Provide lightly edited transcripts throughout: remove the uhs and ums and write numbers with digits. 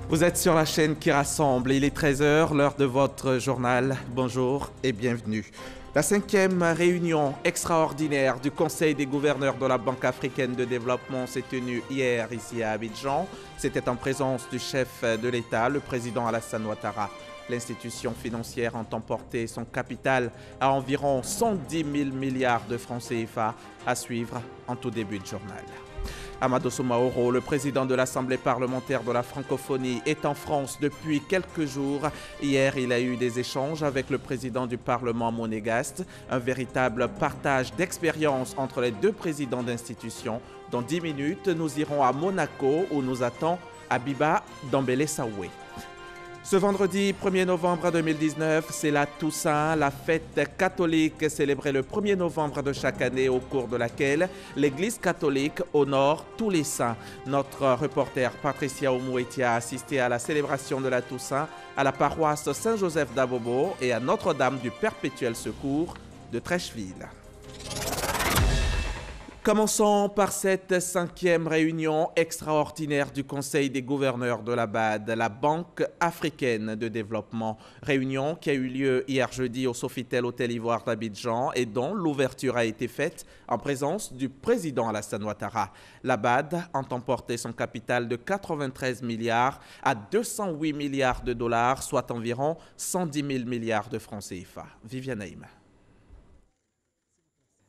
Vous êtes sur la chaîne qui rassemble. Il est 13 h, l'heure de votre journal. Bonjour et bienvenue. La 5e réunion extraordinaire du Conseil des gouverneurs de la Banque africaine de développement s'est tenue hier ici à Abidjan. C'était en présence du chef de l'État, le président Alassane Ouattara. L'institution financière entend porter son capital à environ 110 000 milliards de francs CFA, à suivre en tout début de journal. Amadou Soumaoro, le président de l'Assemblée parlementaire de la francophonie, est en France depuis quelques jours. Hier, il a eu des échanges avec le président du Parlement monégasque, un véritable partage d'expérience entre les deux présidents d'institutions. Dans 10 minutes, nous irons à Monaco où nous attend Abiba Dambélé-Saoué. Ce vendredi 1er novembre 2019, c'est la Toussaint, la fête catholique célébrée le 1er novembre de chaque année au cours de laquelle l'Église catholique honore tous les saints. Notre reporter Patricia Oumouetia a assisté à la célébration de la Toussaint à la paroisse Saint-Joseph d'Abobo et à Notre-Dame du Perpétuel Secours de Trècheville. Commençons par cette 5e réunion extraordinaire du Conseil des gouverneurs de la BAD, la Banque africaine de développement. Réunion qui a eu lieu hier jeudi au Sofitel Hôtel Ivoire d'Abidjan et dont l'ouverture a été faite en présence du président Alassane Ouattara. La BAD entend porter son capital de 93 milliards à 208 milliards de dollars, soit environ 110 000 milliards de francs CFA. Viviane Naïm.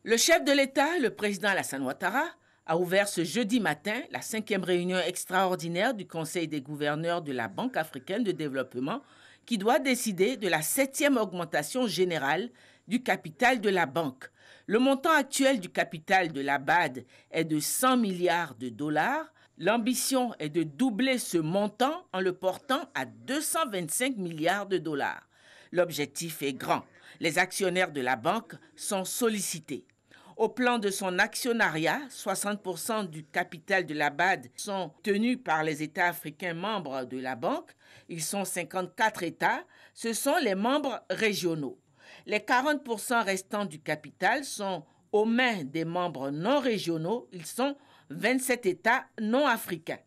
Le chef de l'État, le président Alassane Ouattara, a ouvert ce jeudi matin la 5e réunion extraordinaire du Conseil des gouverneurs de la Banque africaine de développement qui doit décider de la 7e augmentation générale du capital de la banque. Le montant actuel du capital de la BAD est de 100 milliards de dollars. L'ambition est de doubler ce montant en le portant à 225 milliards de dollars. L'objectif est grand. Les actionnaires de la banque sont sollicités. Au plan de son actionnariat, 60% du capital de la BAD sont tenus par les États africains membres de la banque. Ils sont 54 États. Ce sont les membres régionaux. Les 40% restants du capital sont aux mains des membres non régionaux. Ils sont 27 États non africains.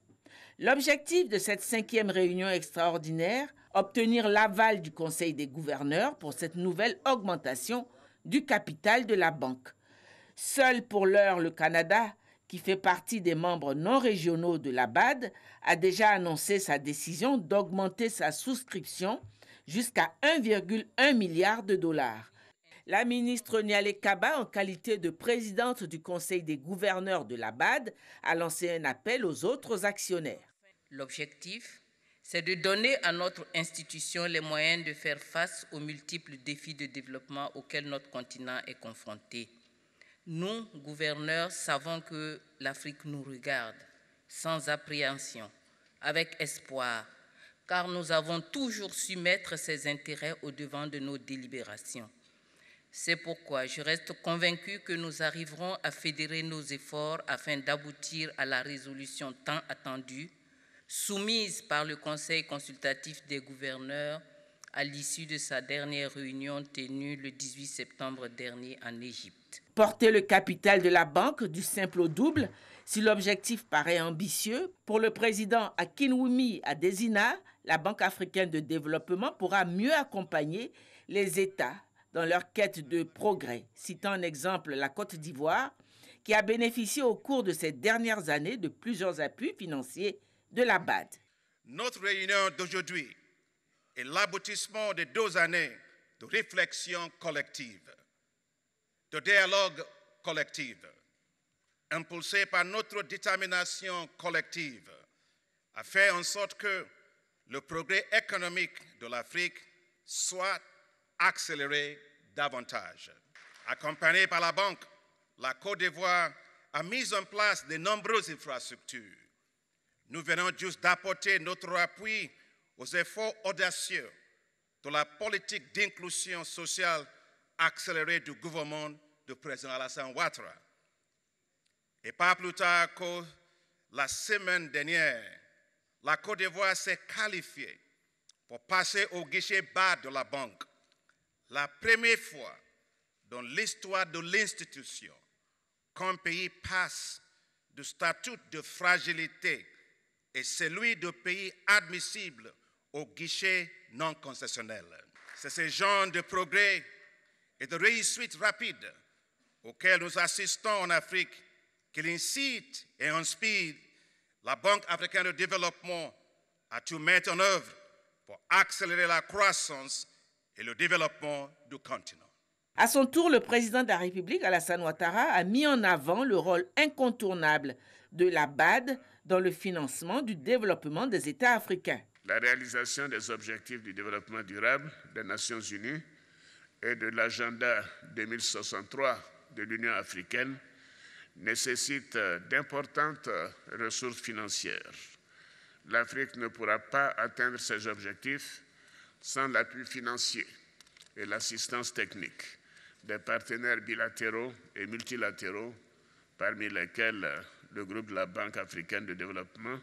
L'objectif de cette 5e réunion extraordinaire, obtenir l'aval du Conseil des gouverneurs pour cette nouvelle augmentation du capital de la banque. Seul pour l'heure, le Canada, qui fait partie des membres non régionaux de la BAD, a déjà annoncé sa décision d'augmenter sa souscription jusqu'à 1,1 milliard de dollars. La ministre Nialé Kaba, en qualité de présidente du Conseil des gouverneurs de la BAD, a lancé un appel aux autres actionnaires. L'objectif, c'est de donner à notre institution les moyens de faire face aux multiples défis de développement auxquels notre continent est confronté. Nous, gouverneurs, savons que l'Afrique nous regarde sans appréhension, avec espoir, car nous avons toujours su mettre ses intérêts au devant de nos délibérations. C'est pourquoi je reste convaincu que nous arriverons à fédérer nos efforts afin d'aboutir à la résolution tant attendue, soumise par le Conseil consultatif des gouverneurs à l'issue de sa dernière réunion tenue le 18 septembre dernier en Égypte. Porter le capital de la banque du simple au double, si l'objectif paraît ambitieux, pour le président Akinwumi Adesina, la Banque africaine de développement pourra mieux accompagner les États dans leur quête de progrès, citant en exemple la Côte d'Ivoire, qui a bénéficié au cours de ces dernières années de plusieurs appuis financiers de la BAD. Notre réunion d'aujourd'hui est l'aboutissement de 2 années de réflexion collective, de dialogue collectif, impulsé par notre détermination collective à faire en sorte que le progrès économique de l'Afrique soit accéléré davantage. Accompagnée par la Banque, la Côte d'Ivoire a mis en place de nombreuses infrastructures. Nous venons juste d'apporter notre appui aux efforts audacieux de la politique d'inclusion sociale accélérée du gouvernement du président Alassane Ouattara. Et pas plus tard que la semaine dernière, la Côte d'Ivoire s'est qualifiée pour passer au guichet bas de la banque. La première fois dans l'histoire de l'institution qu'un pays passe du statut de fragilité est celui de pays admissibles au guichet non concessionnel. C'est ce genre de progrès et de réussite rapide auquel nous assistons en Afrique qui incite et inspire la Banque africaine de développement à tout mettre en œuvre pour accélérer la croissance et le développement du continent. À son tour, le président de la République, Alassane Ouattara, a mis en avant le rôle incontournable de la BAD dans le financement du développement des États africains. La réalisation des objectifs du développement durable des Nations Unies et de l'agenda 2063 de l'Union africaine nécessite d'importantes ressources financières. L'Afrique ne pourra pas atteindre ces objectifs sans l'appui financier et l'assistance technique des partenaires bilatéraux et multilatéraux, parmi lesquels le groupe de la Banque africaine de développement,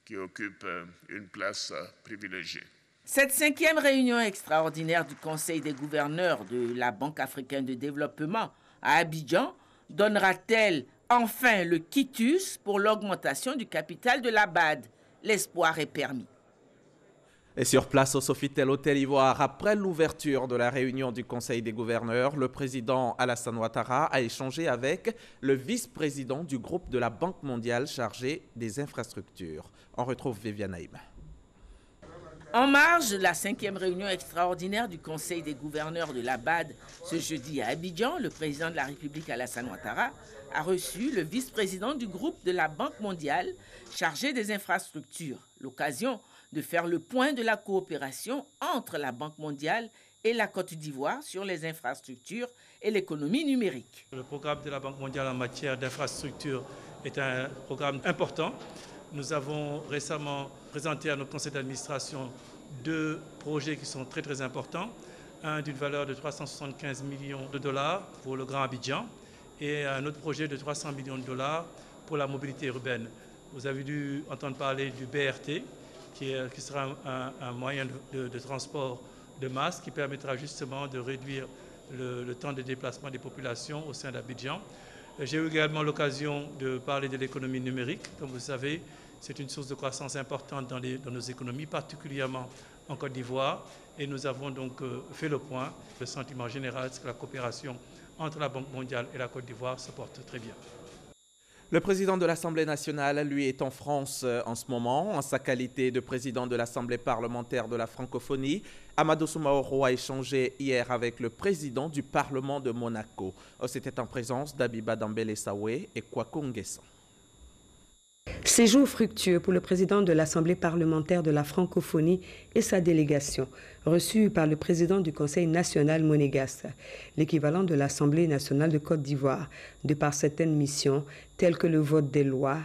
qui occupe une place privilégiée. Cette 5e réunion extraordinaire du Conseil des gouverneurs de la Banque africaine de développement à Abidjan donnera-t-elle enfin le quitus pour l'augmentation du capital de la BAD? L'espoir est permis. Et sur place au Sofitel Hôtel Ivoire, après l'ouverture de la réunion du Conseil des gouverneurs, le président Alassane Ouattara a échangé avec le vice-président du groupe de la Banque mondiale chargé des infrastructures. On retrouve Viviane Naïm. En marge de la 5e réunion extraordinaire du Conseil des gouverneurs de la BAD ce jeudi à Abidjan, le président de la République Alassane Ouattara a reçu le vice-président du groupe de la Banque mondiale chargé des infrastructures. L'occasion de faire le point de la coopération entre la Banque mondiale et la Côte d'Ivoire sur les infrastructures et l'économie numérique. Le programme de la Banque mondiale en matière d'infrastructures est un programme important. Nous avons récemment présenté à notre conseil d'administration 2 projets qui sont très importants. Un d'une valeur de 375 millions de dollars pour le Grand Abidjan et un autre projet de 300 millions de dollars pour la mobilité urbaine. Vous avez dû entendre parler du BRT, qui sera un moyen de transport de masse qui permettra justement de réduire le temps de déplacement des populations au sein d'Abidjan. J'ai eu également l'occasion de parler de l'économie numérique. Comme vous savez, c'est une source de croissance importante dans nos économies, particulièrement en Côte d'Ivoire. Et nous avons donc fait le point. Le sentiment général, c'est que la coopération entre la Banque mondiale et la Côte d'Ivoire se porte très bien. Le président de l'Assemblée nationale, lui, est en France en ce moment. En sa qualité de président de l'Assemblée parlementaire de la francophonie, Amadou Soumaoro a échangé hier avec le président du Parlement de Monaco. C'était en présence d'Abiba Dambélé Saoué et Kwaku Nguessan. Séjour fructueux pour le président de l'Assemblée parlementaire de la francophonie et sa délégation, reçu par le président du Conseil national monégasque, l'équivalent de l'Assemblée nationale de Côte d'Ivoire, de par certaines missions telles que le vote des lois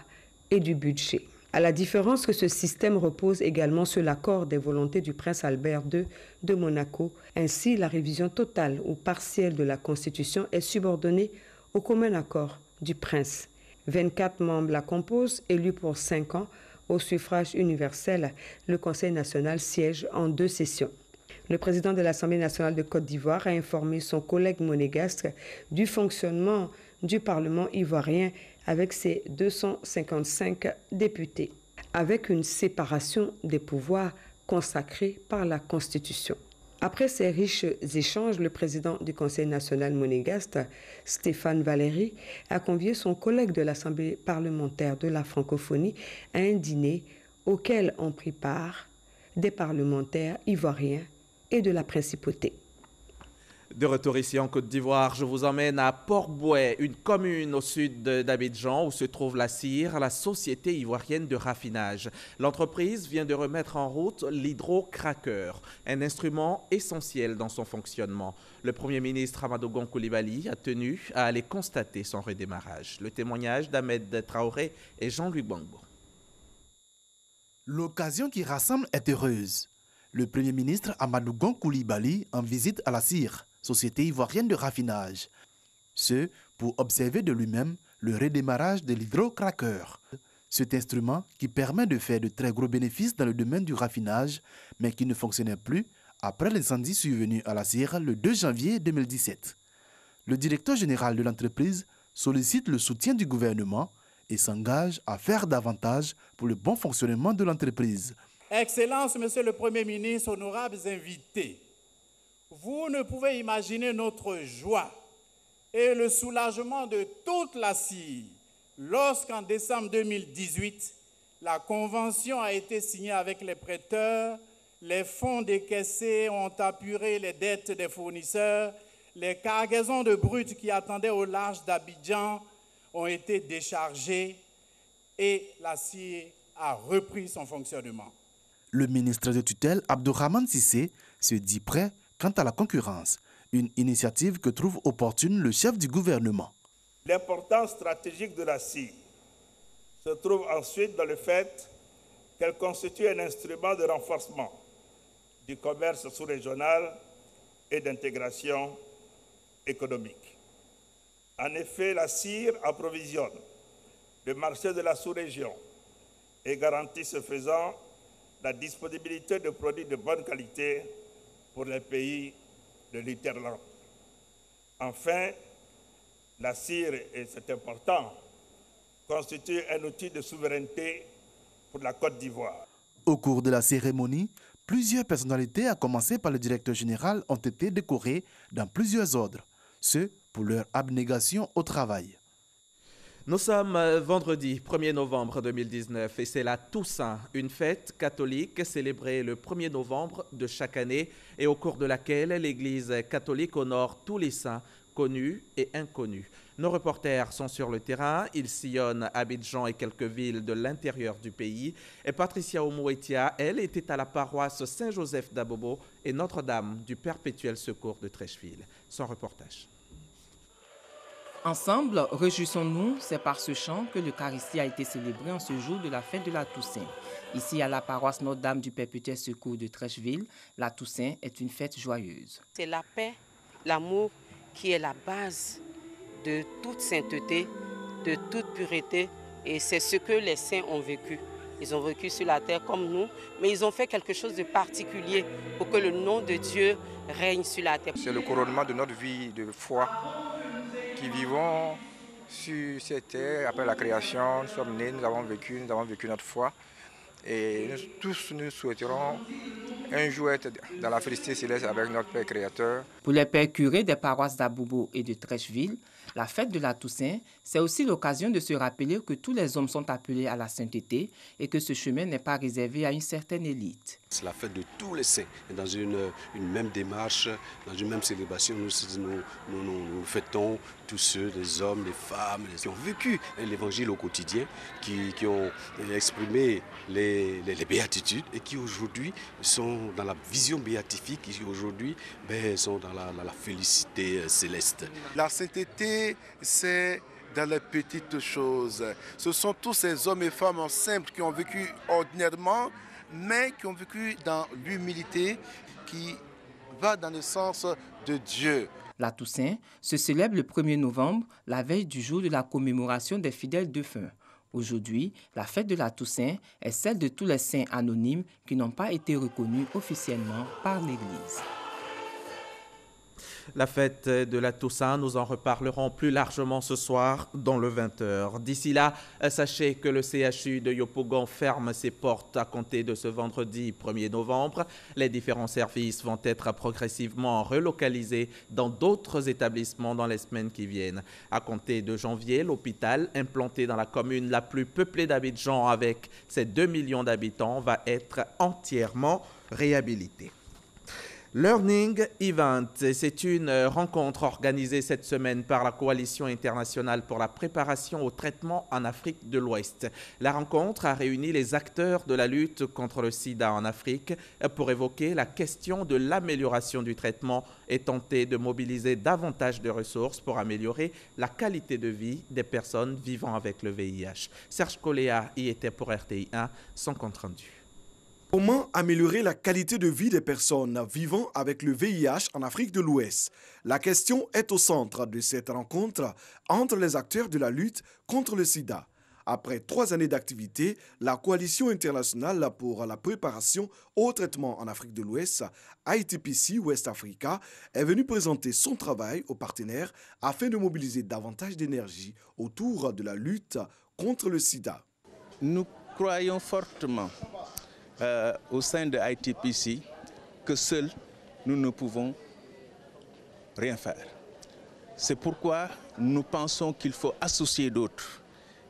et du budget. À la différence que ce système repose également sur l'accord des volontés du prince Albert II de Monaco, ainsi la révision totale ou partielle de la Constitution est subordonnée au commun accord du prince. 24 membres la composent, élus pour 5 ans. Au suffrage universel, le Conseil national siège en 2 sessions. Le président de l'Assemblée nationale de Côte d'Ivoire a informé son collègue monégasque du fonctionnement du Parlement ivoirien avec ses 255 députés, avec une séparation des pouvoirs consacrée par la Constitution. Après ces riches échanges, le président du Conseil national monégasque, Stéphane Valéry, a convié son collègue de l'Assemblée parlementaire de la francophonie à un dîner auquel ont pris part des parlementaires ivoiriens et de la principauté. De retour ici en Côte d'Ivoire, je vous emmène à Port-Bouet, une commune au sud d'Abidjan où se trouve la CIR, la Société ivoirienne de raffinage. L'entreprise vient de remettre en route l'hydrocracker, un instrument essentiel dans son fonctionnement. Le Premier ministre Amadou Gon Coulibaly a tenu à aller constater son redémarrage. Le témoignage d'Ahmed Traoré et Jean-Louis Gbangbo. L'occasion qui rassemble est heureuse. Le Premier ministre Amadou Gon Coulibaly en visite à la CIR, Société ivoirienne de raffinage. Ce, pour observer de lui-même le redémarrage de l'hydrocracker. Cet instrument qui permet de faire de très gros bénéfices dans le domaine du raffinage, mais qui ne fonctionnait plus après l'incendie survenu à la CIR le 2 janvier 2017. Le directeur général de l'entreprise sollicite le soutien du gouvernement et s'engage à faire davantage pour le bon fonctionnement de l'entreprise. Excellences, Monsieur le Premier ministre, honorables invités, vous ne pouvez imaginer notre joie et le soulagement de toute la CIR lorsqu'en décembre 2018, la convention a été signée avec les prêteurs, les fonds décaissés ont apuré les dettes des fournisseurs, les cargaisons de brut qui attendaient au large d'Abidjan ont été déchargées et la CIR a repris son fonctionnement. Le ministre de tutelle, Abdourahmane Cissé, se dit prêt quant à la concurrence, une initiative que trouve opportune le chef du gouvernement. L'importance stratégique de la CIR se trouve ensuite dans le fait qu'elle constitue un instrument de renforcement du commerce sous-régional et d'intégration économique. En effet, la CIR approvisionne le marché de la sous-région et garantit ce faisant la disponibilité de produits de bonne qualité pour les pays de l'Interland. Enfin, la CIR, et c'est important, constitue un outil de souveraineté pour la Côte d'Ivoire. Au cours de la cérémonie, plusieurs personnalités, à commencer par le directeur général, ont été décorées dans plusieurs ordres, ce pour leur abnégation au travail. Nous sommes vendredi 1er novembre 2019 et c'est la Toussaint, une fête catholique célébrée le 1er novembre de chaque année et au cours de laquelle l'Église catholique honore tous les saints connus et inconnus. Nos reporters sont sur le terrain, ils sillonnent Abidjan et quelques villes de l'intérieur du pays. Et Patricia Omouetia, elle, était à la paroisse Saint-Joseph d'Abobo et Notre-Dame du Perpétuel Secours de Trècheville. Son reportage. Ensemble, réjouissons-nous, c'est par ce chant que l'Eucharistie a été célébrée en ce jour de la fête de la Toussaint. Ici, à la paroisse Notre-Dame du Perpétuel Secours de Trècheville, la Toussaint est une fête joyeuse. C'est la paix, l'amour qui est la base de toute sainteté, de toute pureté, et c'est ce que les saints ont vécu. Ils ont vécu sur la terre comme nous, mais ils ont fait quelque chose de particulier pour que le nom de Dieu règne sur la terre. C'est le couronnement de notre vie de foi qui vivons sur cette terre. Après la création, nous sommes nés, nous avons vécu notre foi. Et nous tous, nous souhaiterons un jour être dans la félicité céleste avec notre Père Créateur. Pour les pères curés des paroisses d'Abobo et de Trècheville, la fête de la Toussaint, c'est aussi l'occasion de se rappeler que tous les hommes sont appelés à la sainteté et que ce chemin n'est pas réservé à une certaine élite. C'est la fête de tous les saints. Et dans une même démarche, dans une même célébration, nous fêtons tous ceux, les hommes, les femmes, qui ont vécu l'évangile au quotidien, qui ont exprimé les béatitudes et qui aujourd'hui sont dans la vision béatifique, qui aujourd'hui sont dans la félicité céleste. La sainteté, c'est dans les petites choses. Ce sont tous ces hommes et femmes simples qui ont vécu ordinairement, mais qui ont vécu dans l'humilité qui va dans le sens de Dieu. La Toussaint se célèbre le 1er novembre, la veille du jour de la commémoration des fidèles défunts. Aujourd'hui, la fête de la Toussaint est celle de tous les saints anonymes qui n'ont pas été reconnus officiellement par l'Église. La fête de la Toussaint, nous en reparlerons plus largement ce soir dans le 20h. D'ici là, sachez que le CHU de Yopougon ferme ses portes à compter de ce vendredi 1er novembre. Les différents services vont être progressivement relocalisés dans d'autres établissements dans les semaines qui viennent. À compter de janvier, l'hôpital, implanté dans la commune la plus peuplée d'Abidjan avec ses 2 millions d'habitants, va être entièrement réhabilité. Learning Event, c'est une rencontre organisée cette semaine par la Coalition internationale pour la préparation au traitement en Afrique de l'Ouest. La rencontre a réuni les acteurs de la lutte contre le sida en Afrique pour évoquer la question de l'amélioration du traitement et tenter de mobiliser davantage de ressources pour améliorer la qualité de vie des personnes vivant avec le VIH. Serge Coléa y était pour RTI 1, son compte rendu. Comment améliorer la qualité de vie des personnes vivant avec le VIH en Afrique de l'Ouest? La question est au centre de cette rencontre entre les acteurs de la lutte contre le sida. Après 3 années d'activité, la Coalition internationale pour la préparation au traitement en Afrique de l'Ouest, ITPC West Africa, est venue présenter son travail aux partenaires afin de mobiliser davantage d'énergie autour de la lutte contre le sida. Nous croyons fortement au sein de ITPC que seuls nous ne pouvons rien faire. C'est pourquoi nous pensons qu'il faut associer d'autres.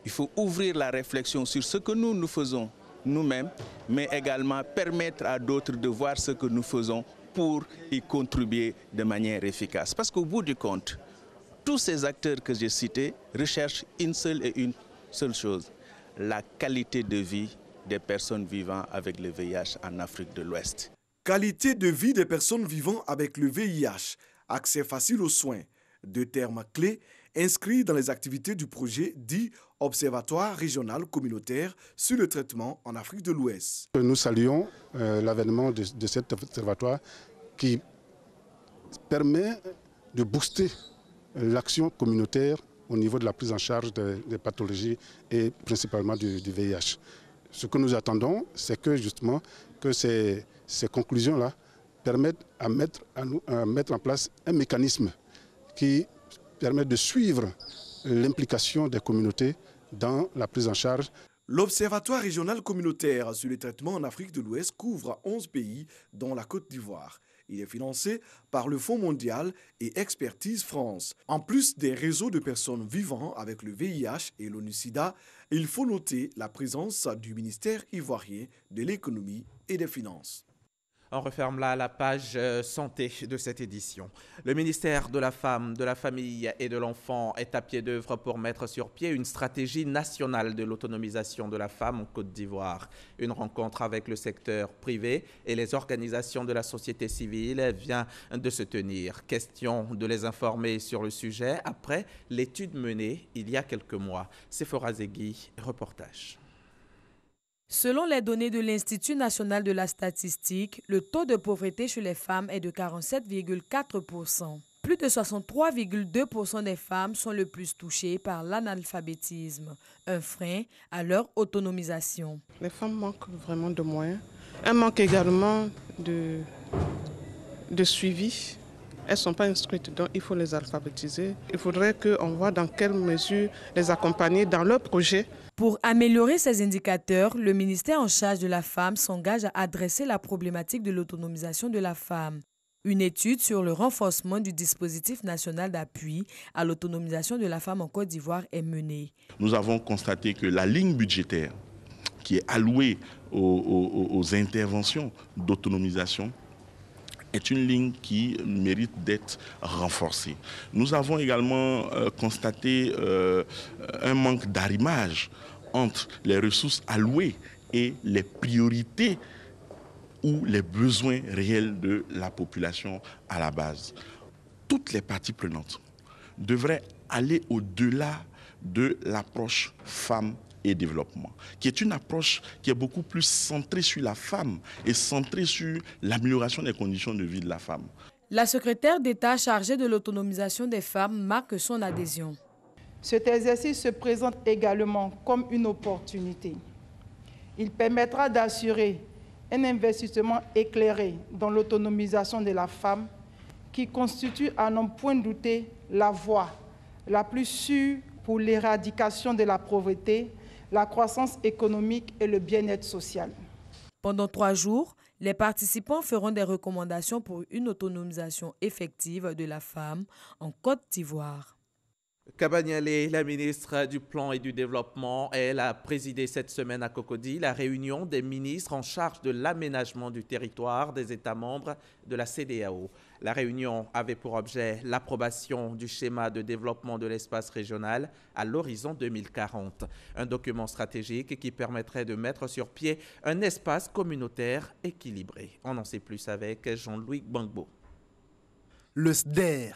Il faut ouvrir la réflexion sur ce que nous faisons nous-mêmes, mais également permettre à d'autres de voir ce que nous faisons pour y contribuer de manière efficace. Parce qu'au bout du compte, tous ces acteurs que j'ai cités recherchent une seule chose, la qualité de vie des personnes vivant avec le VIH en Afrique de l'Ouest. Qualité de vie des personnes vivant avec le VIH, accès facile aux soins, deux termes clés inscrits dans les activités du projet dit Observatoire régional communautaire sur le traitement en Afrique de l'Ouest. Nous saluons l'avènement de cet observatoire qui permet de booster l'action communautaire au niveau de la prise en charge des pathologies et principalement du VIH. Ce que nous attendons, c'est que justement que ces conclusions-là permettent à mettre en place un mécanisme qui permet de suivre l'implication des communautés dans la prise en charge. L'Observatoire régional communautaire sur les traitements en Afrique de l'Ouest couvre 11 pays, dont la Côte d'Ivoire. Il est financé par le Fonds mondial et Expertise France. En plus des réseaux de personnes vivant avec le VIH et l'ONU-SIDA, il faut noter la présence du ministère ivoirien de l'économie et des finances. On referme là la page santé de cette édition. Le ministère de la Femme, de la Famille et de l'Enfant est à pied d'œuvre pour mettre sur pied une stratégie nationale de l'autonomisation de la femme en Côte d'Ivoire. Une rencontre avec le secteur privé et les organisations de la société civile vient de se tenir. Question de les informer sur le sujet après l'étude menée il y a quelques mois. Sephora Zegui, reportage. Selon les données de l'Institut national de la statistique, le taux de pauvreté chez les femmes est de 47,4%. Plus de 63,2% des femmes sont le plus touchées par l'analphabétisme, un frein à leur autonomisation. Les femmes manquent vraiment de moyens. Elles manquent également de suivi. Elles ne sont pas inscrites, donc il faut les alphabétiser. Il faudrait qu'on voit dans quelle mesure les accompagner dans leur projet. Pour améliorer ces indicateurs, le ministère en charge de la femme s'engage à adresser la problématique de l'autonomisation de la femme. Une étude sur le renforcement du dispositif national d'appui à l'autonomisation de la femme en Côte d'Ivoire est menée. Nous avons constaté que la ligne budgétaire qui est allouée aux interventions d'autonomisation est une ligne qui mérite d'être renforcée. Nous avons également constaté un manque d'arrimage entre les ressources allouées et les priorités ou les besoins réels de la population à la base. Toutes les parties prenantes devraient aller au-delà de l'approche femme et développement, qui est une approche qui est beaucoup plus centrée sur la femme et centrée sur l'amélioration des conditions de vie de la femme. La secrétaire d'État chargée de l'autonomisation des femmes marque son adhésion. Cet exercice se présente également comme une opportunité. Il permettra d'assurer un investissement éclairé dans l'autonomisation de la femme qui constitue à n'en point douter la voie la plus sûre pour l'éradication de la pauvreté, la croissance économique et le bien-être social. Pendant 3 jours, les participants feront des recommandations pour une autonomisation effective de la femme en Côte d'Ivoire. Kabanyale, la ministre du Plan et du Développement, elle a présidé cette semaine à Cocody la réunion des ministres en charge de l'aménagement du territoire des États membres de la CEDEAO. La réunion avait pour objet l'approbation du schéma de développement de l'espace régional à l'horizon 2040, un document stratégique qui permettrait de mettre sur pied un espace communautaire équilibré. On en sait plus avec Jean-Louis Gbangbo. Le SDER,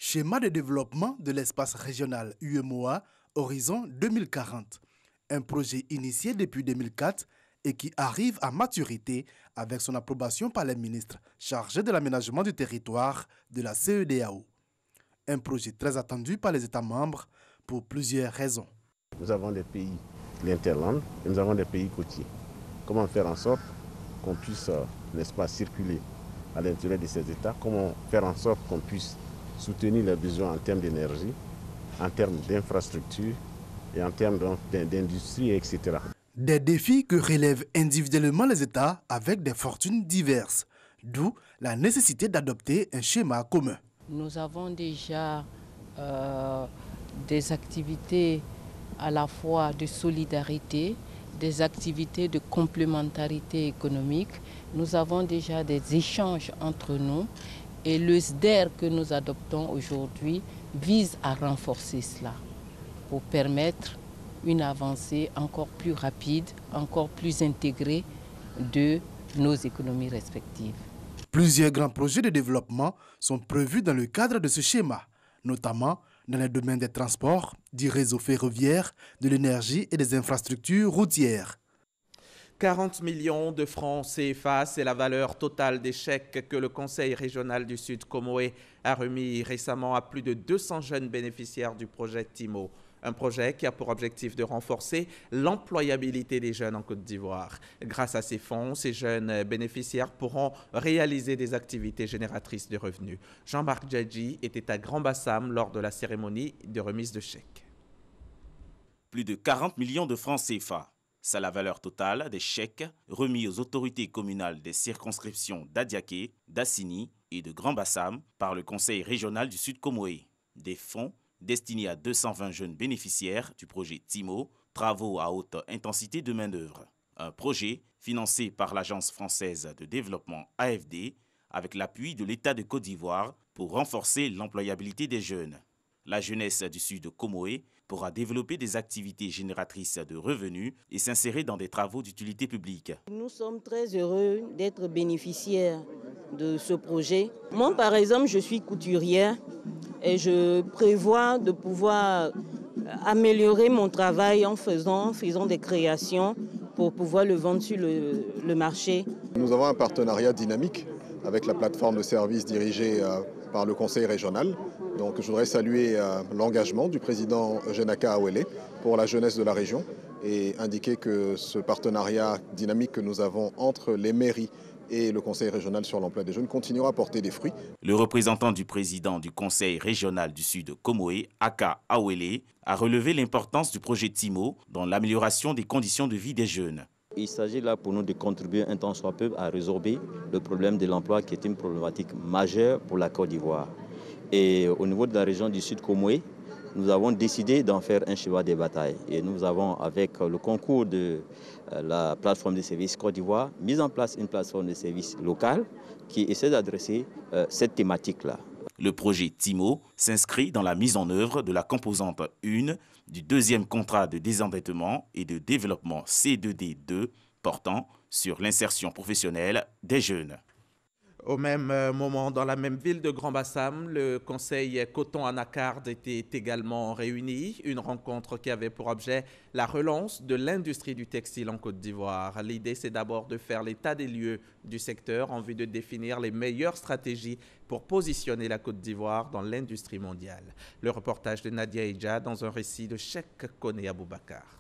Schéma de développement de l'espace régional UEMOA, Horizon 2040. Un projet initié depuis 2004 et qui arrive à maturité avec son approbation par les ministres chargés de l'aménagement du territoire de la CEDEAO. Un projet très attendu par les États membres pour plusieurs raisons. Nous avons des pays l'interland et nous avons des pays côtiers. Comment faire en sorte qu'on puisse, n'est-ce pas, circuler à l'intérieur de ces États? Comment faire en sorte qu'on puisse soutenir les besoins en termes d'énergie, en termes d'infrastructures, et en termes d'industrie, etc. Des défis que relèvent individuellement les États avec des fortunes diverses, d'où la nécessité d'adopter un schéma commun. Nous avons déjà des activités à la fois de solidarité, des activités de complémentarité économique. Nous avons déjà des échanges entre nous et le SDER que nous adoptons aujourd'hui vise à renforcer cela pour permettre une avancée encore plus rapide, encore plus intégrée de nos économies respectives. Plusieurs grands projets de développement sont prévus dans le cadre de ce schéma, notamment dans les domaines des transports, du réseau ferroviaire, de l'énergie et des infrastructures routières. 40 millions de francs CFA, c'est la valeur totale des chèques que le Conseil régional du Sud Comoé a remis récemment à plus de 200 jeunes bénéficiaires du projet TIMO. Un projet qui a pour objectif de renforcer l'employabilité des jeunes en Côte d'Ivoire. Grâce à ces fonds, ces jeunes bénéficiaires pourront réaliser des activités génératrices de revenus. Jean-Marc Djadji était à Grand-Bassam lors de la cérémonie de remise de chèques. Plus de 40 millions de francs CFA. C'est la valeur totale des chèques remis aux autorités communales des circonscriptions d'Adiaké, d'Assini et de Grand-Bassam par le Conseil régional du Sud Comoé. Des fonds destinés à 220 jeunes bénéficiaires du projet TIMO, travaux à haute intensité de main-d'œuvre. Un projet financé par l'Agence française de développement AFD avec l'appui de l'État de Côte d'Ivoire pour renforcer l'employabilité des jeunes. La jeunesse du Sud Comoé pourra développer des activités génératrices de revenus et s'insérer dans des travaux d'utilité publique. Nous sommes très heureux d'être bénéficiaires de ce projet. Moi, par exemple, je suis couturière et je prévois de pouvoir améliorer mon travail en faisant des créations pour pouvoir le vendre sur le marché. Nous avons un partenariat dynamique avec la plateforme de services dirigée par le Conseil régional. Donc je voudrais saluer l'engagement du président Eugène Aka-Awele pour la jeunesse de la région et indiquer que ce partenariat dynamique que nous avons entre les mairies et le Conseil régional sur l'emploi des jeunes continuera à porter des fruits. Le représentant du président du Conseil régional du Sud Comoé, Aka-Awele, a relevé l'importance du projet TIMO dans l'amélioration des conditions de vie des jeunes. Il s'agit là pour nous de contribuer un tant soit peu à résorber le problème de l'emploi qui est une problématique majeure pour la Côte d'Ivoire. Et au niveau de la région du Sud Comoé, nous avons décidé d'en faire un cheval de bataille. Et nous avons, avec le concours de la plateforme de services Côte d'Ivoire, mis en place une plateforme de services locale qui essaie d'adresser cette thématique-là. Le projet TIMO s'inscrit dans la mise en œuvre de la composante 1 du deuxième contrat de désendettement et de développement C2D2 portant sur l'insertion professionnelle des jeunes. Au même moment, dans la même ville de Grand-Bassam, le conseil coton-anacarde était également réuni. Une rencontre qui avait pour objet la relance de l'industrie du textile en Côte d'Ivoire. L'idée, c'est d'abord de faire l'état des lieux du secteur en vue de définir les meilleures stratégies pour positionner la Côte d'Ivoire dans l'industrie mondiale. Le reportage de Nadia Eja dans un récit de Cheikh Koné Aboubakar.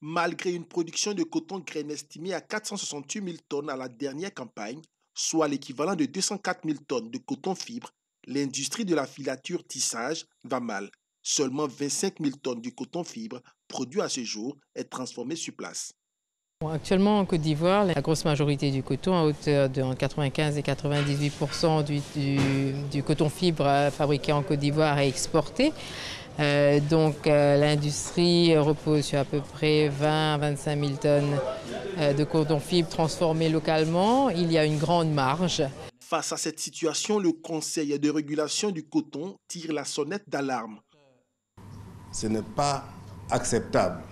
Malgré une production de coton grain estimée à 468 000 tonnes à la dernière campagne, soit l'équivalent de 204 000 tonnes de coton fibre, l'industrie de la filature tissage va mal. Seulement 25 000 tonnes de coton fibre produit à ce jour est transformé sur place. Actuellement en Côte d'Ivoire, la grosse majorité du coton, à hauteur de 95 et 98% du coton fibre fabriqué en Côte d'Ivoire est exporté. L'industrie repose sur à peu près 20 à 25 000 tonnes de coton fibre transformé localement. Il y a une grande marge. Face à cette situation, le Conseil de régulation du coton tire la sonnette d'alarme. Ce n'est pas acceptable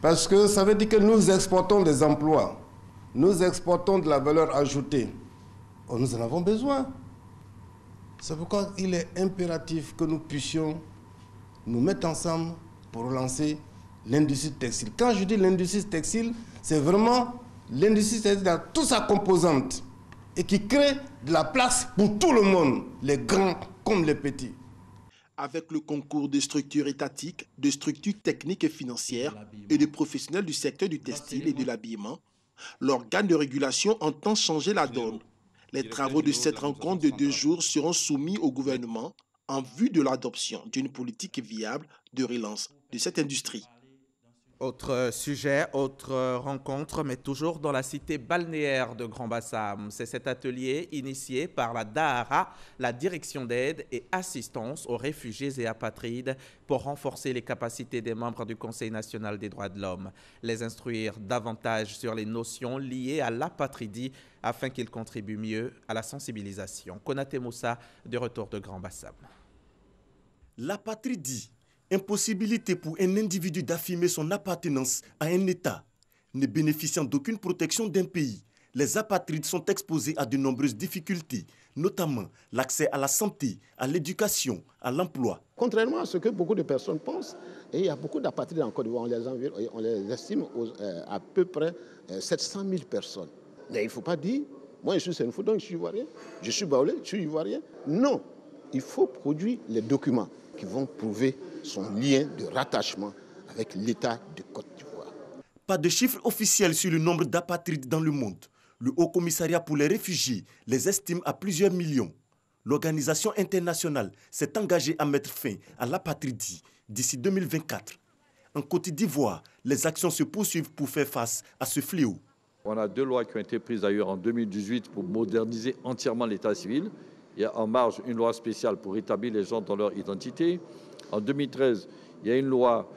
parce que ça veut dire que nous exportons des emplois, nous exportons de la valeur ajoutée. Nous en avons besoin. C'est pourquoi il est impératif que nous puissions nous mettre ensemble pour relancer l'industrie textile. Quand je dis l'industrie textile, c'est vraiment l'industrie textile dans toute sa composante et qui crée de la place pour tout le monde, les grands comme les petits. Avec le concours de structures étatiques, de structures techniques et financières et de professionnels du secteur du textile et de l'habillement, l'organe de régulation entend changer la donne. Les travaux de cette rencontre de 2 jours seront soumis au gouvernement en vue de l'adoption d'une politique viable de relance de cette industrie. Autre sujet, autre rencontre, mais toujours dans la cité balnéaire de Grand Bassam. C'est cet atelier initié par la DAARA, la Direction d'aide et assistance aux réfugiés et apatrides, pour renforcer les capacités des membres du Conseil national des droits de l'homme, les instruire davantage sur les notions liées à l'apatridie afin qu'ils contribuent mieux à la sensibilisation. Konaté Moussa, de retour de Grand Bassam. L'apatridie, impossibilité pour un individu d'affirmer son appartenance à un État, ne bénéficiant d'aucune protection d'un pays. Les apatrides sont exposés à de nombreuses difficultés, notamment l'accès à la santé, à l'éducation, à l'emploi. Contrairement à ce que beaucoup de personnes pensent, et il y a beaucoup d'apatrides en Côte d'Ivoire, on les estime à peu près 700 000 personnes. Mais il ne faut pas dire, moi je suis Sénéfou, donc je suis ivoirien, je suis baoulé, je suis ivoirien. Non, il faut produire les documents qui vont prouver son lien de rattachement avec l'État de Côte d'Ivoire. Pas de chiffres officiels sur le nombre d'apatrides dans le monde. Le Haut Commissariat pour les réfugiés les estime à plusieurs millions. L'organisation internationale s'est engagée à mettre fin à l'apatridie d'ici 2024. En Côte d'Ivoire, les actions se poursuivent pour faire face à ce fléau. On a 2 lois qui ont été prises d'ailleurs en 2018 pour moderniser entièrement l'état civil. Il y a en marge une loi spéciale pour établir les gens dans leur identité. En 2013, il y a une loi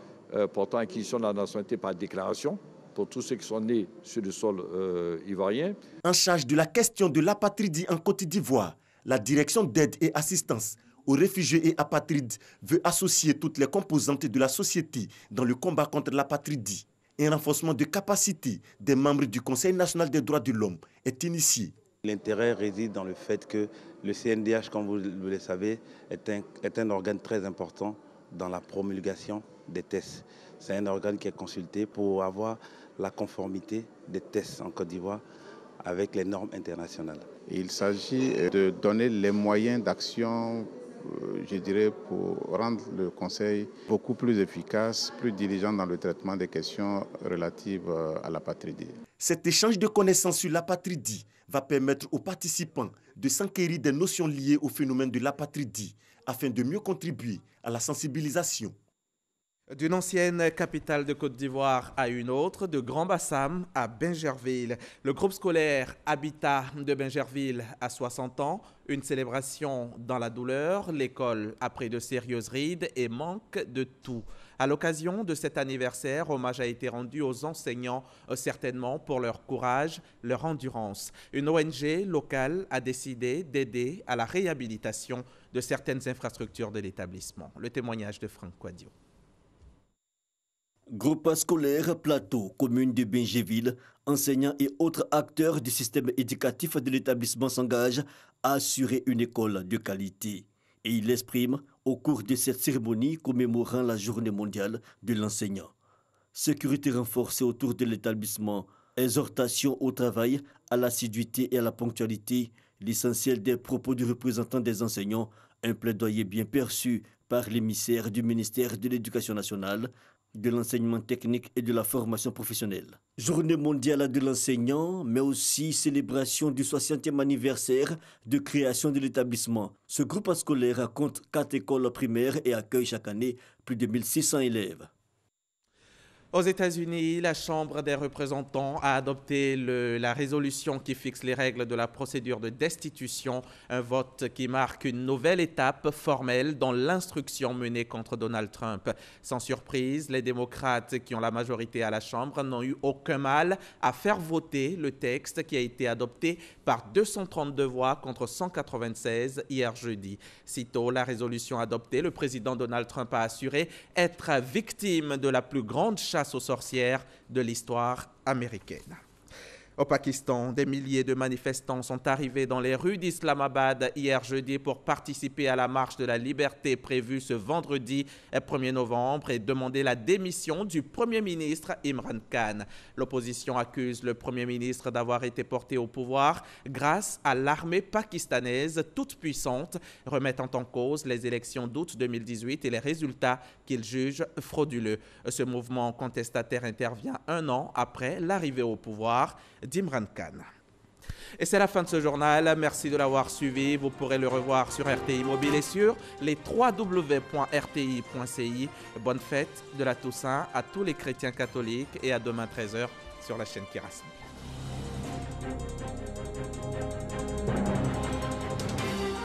portant acquisition de la nationalité par déclaration pour tous ceux qui sont nés sur le sol ivoirien. En charge de la question de l'apatridie en Côte d'Ivoire, la Direction d'aide et assistance aux réfugiés et apatrides veut associer toutes les composantes de la société dans le combat contre l'apatridie. Un renforcement de capacité des membres du Conseil national des droits de l'homme est initié. L'intérêt réside dans le fait que le CNDH, comme vous le savez, est un organe très important dans la promulgation des tests. C'est un organe qui est consulté pour avoir la conformité des tests en Côte d'Ivoire avec les normes internationales. Il s'agit de donner les moyens d'action, je dirais, pour rendre le Conseil beaucoup plus efficace, plus diligent dans le traitement des questions relatives à l'apatridie. Cet échange de connaissances sur l'apatridie va permettre aux participants de s'enquérir des notions liées au phénomène de l'apatridie afin de mieux contribuer à la sensibilisation. D'une ancienne capitale de Côte d'Ivoire à une autre, de Grand Bassam à Bingerville. Le groupe scolaire Habitat de Bingerville a 60 ans, une célébration dans la douleur, l'école après de sérieuses rides et manque de tout. À l'occasion de cet anniversaire, hommage a été rendu aux enseignants, certainement pour leur courage, leur endurance. Une ONG locale a décidé d'aider à la réhabilitation de certaines infrastructures de l'établissement. Le témoignage de Franck Quadio. Groupe scolaire Plateau, commune de Bingerville, enseignants et autres acteurs du système éducatif de l'établissement s'engagent à assurer une école de qualité. Et ils l'expriment au cours de cette cérémonie commémorant la journée mondiale de l'enseignant. Sécurité renforcée autour de l'établissement, exhortation au travail, à l'assiduité et à la ponctualité, l'essentiel des propos du représentant des enseignants, un plaidoyer bien perçu par l'émissaire du ministère de l'Éducation nationale, de l'enseignement technique et de la formation professionnelle. Journée mondiale de l'enseignant, mais aussi célébration du 60e anniversaire de création de l'établissement. Ce groupe scolaire compte 4 écoles primaires et accueille chaque année plus de 1600 élèves. Aux États-Unis, la Chambre des représentants a adopté la résolution qui fixe les règles de la procédure de destitution, un vote qui marque une nouvelle étape formelle dans l'instruction menée contre Donald Trump. Sans surprise, les démocrates qui ont la majorité à la Chambre n'ont eu aucun mal à faire voter le texte qui a été adopté par 232 voix contre 196 hier jeudi. Sitôt la résolution adoptée, le président Donald Trump a assuré être victime de la plus grande chasse aux sorcières de l'histoire américaine. Au Pakistan, des milliers de manifestants sont arrivés dans les rues d'Islamabad hier jeudi pour participer à la marche de la liberté prévue ce vendredi 1er novembre et demander la démission du Premier ministre Imran Khan. L'opposition accuse le Premier ministre d'avoir été porté au pouvoir grâce à l'armée pakistanaise toute puissante, remettant en cause les élections d'août 2018 et les résultats qu'il juge frauduleux. Ce mouvement contestataire intervient un an après l'arrivée au pouvoir d'Imran Khan. Et c'est la fin de ce journal. Merci de l'avoir suivi. Vous pourrez le revoir sur RTI Mobile et sur les www.rti.ci. Bonne fête de la Toussaint à tous les chrétiens catholiques et à demain 13h sur la chaîne qui rassemble.